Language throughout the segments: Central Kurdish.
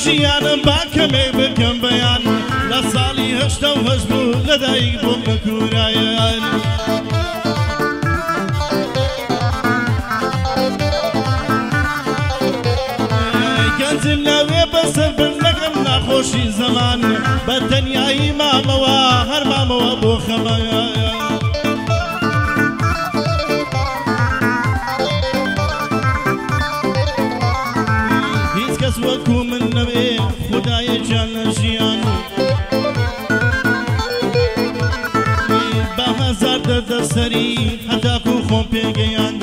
ژیانم باکەمێ بکەم بەیان لە ساڵی هەشتە و هەشت بوو لەدایک بووم لە کوورایان گەنجم ناوێ بەسەر بن لەگەم ناخۆشی زەمان بە تەنیایی مامەوە هەر مامەوە بۆ خەمەیان وەکو من نەبێ خودایە جان لە ژیان بە هەزار دەردە سەری هەتاکو خۆم پێگەیاند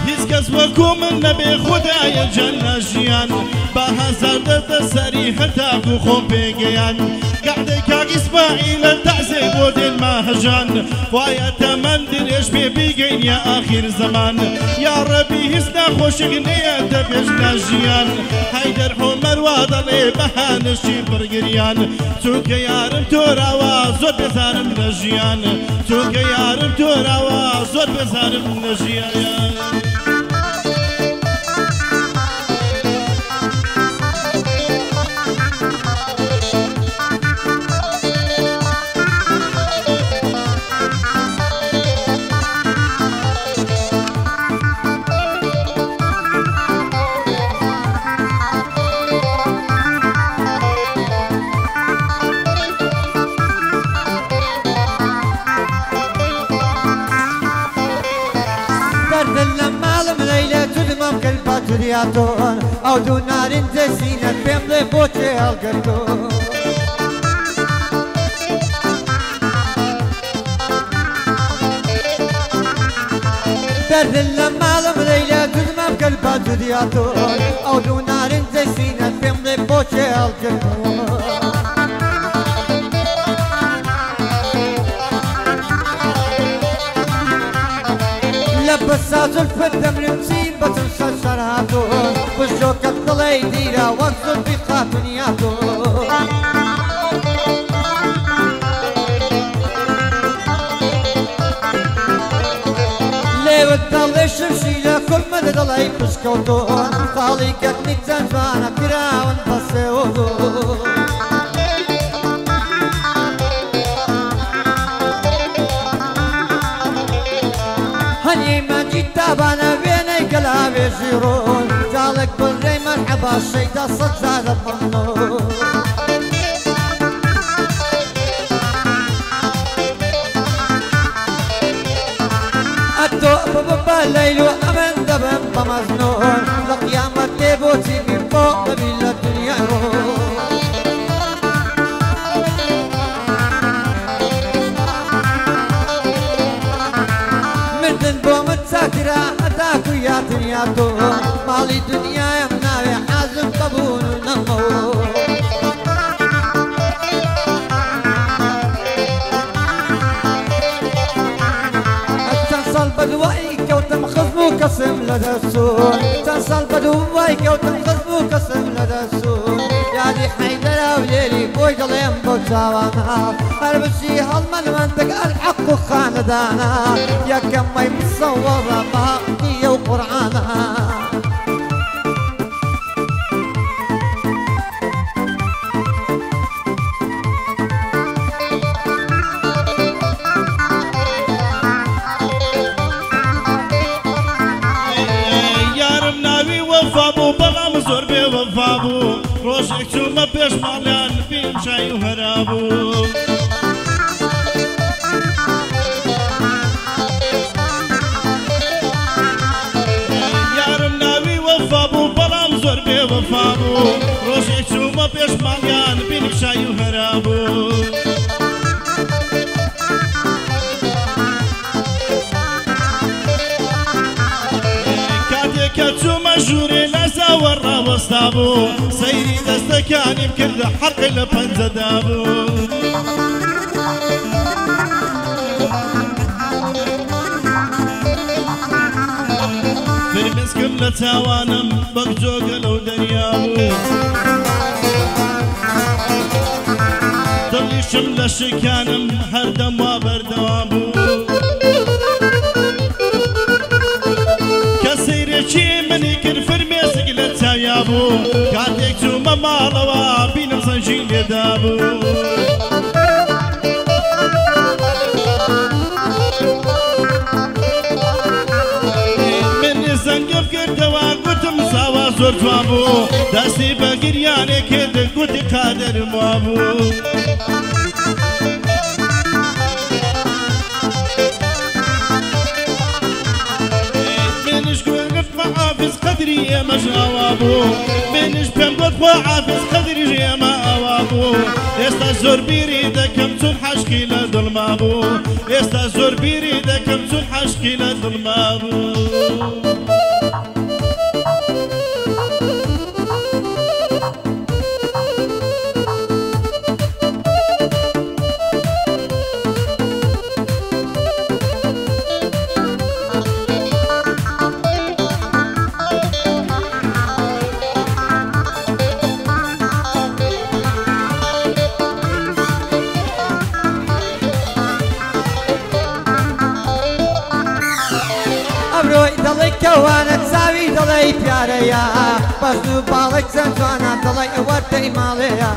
هیچ کەس وەکو من نەبێ خودایە جان لە ژیان بە هەزار دەردە سەری هەتاکو خۆم پێگەیاند گەعدەی کاک ئیسماعیلە تەعزێ بۆ دێنما هەژان وایە تەمەند درێژ پێ بیگەین یا ئاخر زەمان یا ڕەبی هیچ ناخۆشێک نەیە دەبێژ لە ژیان هەیدەر عومەر وا دەڵێ بەهانەشی بڕگریان چونکە یارم تۆراوە زۆر بێزارم لە ژیان چونکە یارم تۆراوە زۆر بێزارم لە ژیان دنیاتۆن ئەو دوو نارین دەسینە پێم بڵێ بۆچێ هەڵگرتۆ دەردن لە ماڵم لەیلە دوودمە بکەل با دنیاتۆن ئەو دوو نارین دەسینە پێم بڵێ بۆچێ هەڵگرتۆ بساز الفدم نمسين بتنسى شراتو وشوك الطلي ديرا وانصر في خاتنياتو ليه وتضل الشمشيلة كل مدى ضلي بسكوتو خالي كتني تنفانا كراون بسيوتو هني ما جيت تابانا بيني قلابي زيرون جالك بالري مرحبا الشيطة صد زاد الظنون التوب بابا الليل وأمن دبن بمزنون لقيامة تبوتي من فوق قبيل الدنيا ساكرة أتاكو يا دنياتو مالي دنيا يمناوي حازم قبول النمو تنصل بدوائي كوتم خصمو قسم لدى السور تنصل بدوائي كوتم خصمو قسم لدى السور يا دي حيدر وليلي بوي ضليم بوتساوانا هربشي هالمن منتك الحق خاندانا يا كم ما مصورة باقية وقرآنا يارم ناوي وفابو بغام زور بي وفابو روشك شوما بيش مالان بيم شاي وهرابو وفابو روشك شوما بيش مالان بيم شاي وهرابو کە چوومە ژوورێ لە زاوە ڕاوەستا بوو سەیری دەستەکانیم کردە حەقی لە پەنجەدا بوو فرمێسکم لە چاوانم بەک جۆگە لەو دەریا بوو دڵیشم لە شکانم هەردەم وا بەردەوام بوو کە سەیرێکی منی کرد فرمێسک لە چاویا بوو کاتێک چوومە ماڵەوە بینم سەنجی لێدا بوو زەنگم کردەوە گوتم ساوا زۆر جوان بوو دەستی بە گریانێ کرد گوتی قادەرم وا بوو منش گوێگرتمە حافز قەدری ئێمەش ئاوا بوو منش پێم گوت خوا حافز قەدریش ئێمە ئاوا بوو ئێستا زۆر بیری دەکەم چون حەشکی لە دڵما بوو ئێستا زۆر بیری دەکەم چون حەشکی لە دڵما بوو دڵی کەوانە چاوی دڵی پیارەیە بەست و باڵێک چەند جوانە دڵی ئەوەتەی ماڵەیە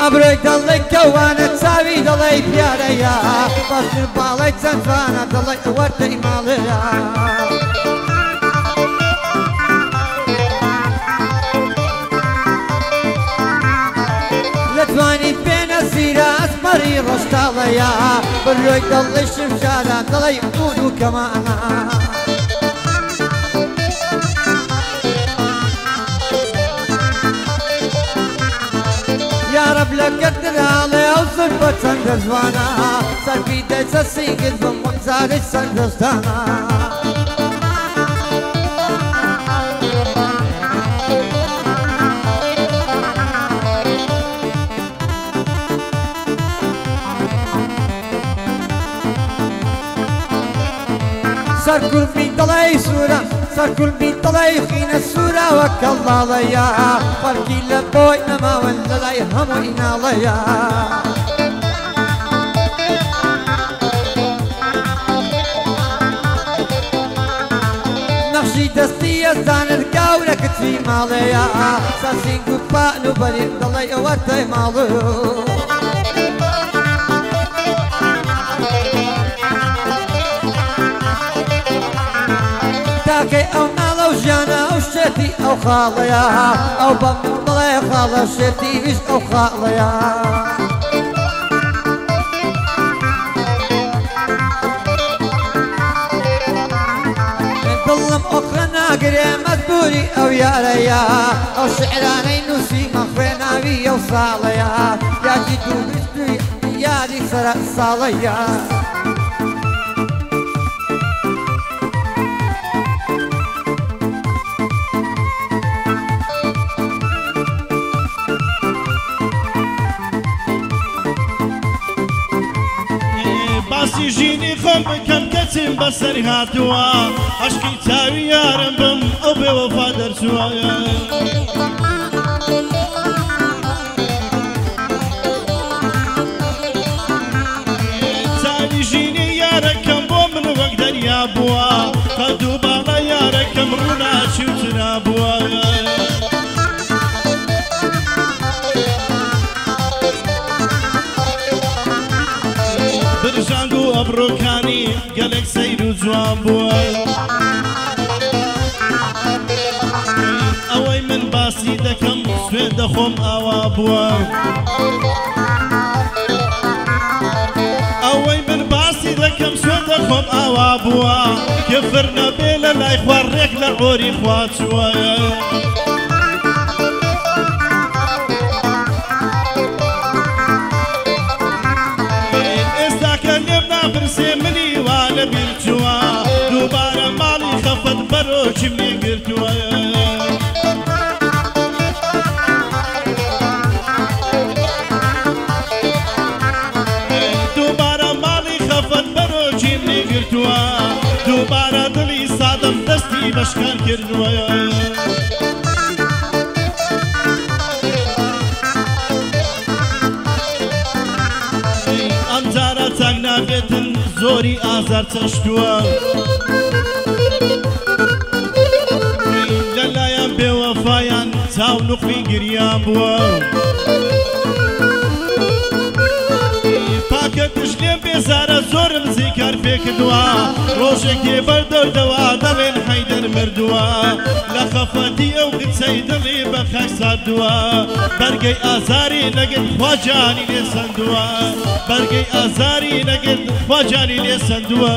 ئەبرۆی دڵی کەوانە چاوی دڵی پیارەیە بەست و باڵێک چەند جوانە دڵی ئەوەتەی ماڵەیە لەتوانی پێنە زیرە ئەسمەری ڕۆژتاڵەیە بڕۆی دڵی شمشارە دڵی قود و کەمانە یارەب لە گەردراڵێ ئەو زۆر بە چەندە جوانە سەرپی دەچە سیگت بم وەکجارێ سەردەستانە سەرکولمی دڵی سوورە سەرکولمی دڵی خینە سوورە وەکە ڵاڵەیە فەرقی لە بۆی نەماوە لەلای هەمووی ناڵەیە نەخشی دەستی ئەزانر گاورە کچی ماڵەیە سەرسینگ و پان و بەری دڵی ئەوەتەی ماڵە تاکەی ئەو ناڵە و ژیانە ئەو شێتی ئەو خاڵەیە ئەو بە من بڵێ خاڵە شێتی ویش ئەو خاڵەیە دڵم ئۆقرە ناگرێ مەجبوری ئەو یارەیە ئەو شعرانەی نووسیمە خوێناوی ئەو ساڵەیە یادی دوو گشتوی یادی سەرە ساڵەیە باسی ژینی خۆم بکەم کەچیم بەسەر هاتووە عەشقی چاوی یارم بم ئەو بێوەفا دەرچووە چاوی ژینی یارەکەم بۆ من وەک دەریا بووە قەد و باڵە یارەکەم ڕووناچی و چرا بووە برژانگ و ئەبڕۆکانی گەلێک سەیر و جوان بووە ئەوەی من باسی دەکەم سوێ دەخۆم ئاوا بووە ئەوەی من باسی دەکەم سوێ دەخۆم ئاوا بووە کفر نەبێ لە لای خوار ڕێک لە ئۆری خوا چووە ئازاری بەشکار کردووە ئەم جارە چاک نابێتن زۆری ئازار چەشتووە لەلایەن بێوەفایان چاو نوقمی گریان بووە پاکە تشتێن بێزارە زۆرم زیکار پێ کردووە ڕۆژێک دێبەردەردەوە دەڵێن حەیدەر مردووە لە خەفەتی ئەو قسەی دڵی بە خاک ساردووە بەرگەی ئازاری نەگرت خواجانی لێ سەندووە بەرگەی ئازاری نەگرت خواجانی لێ سەندووە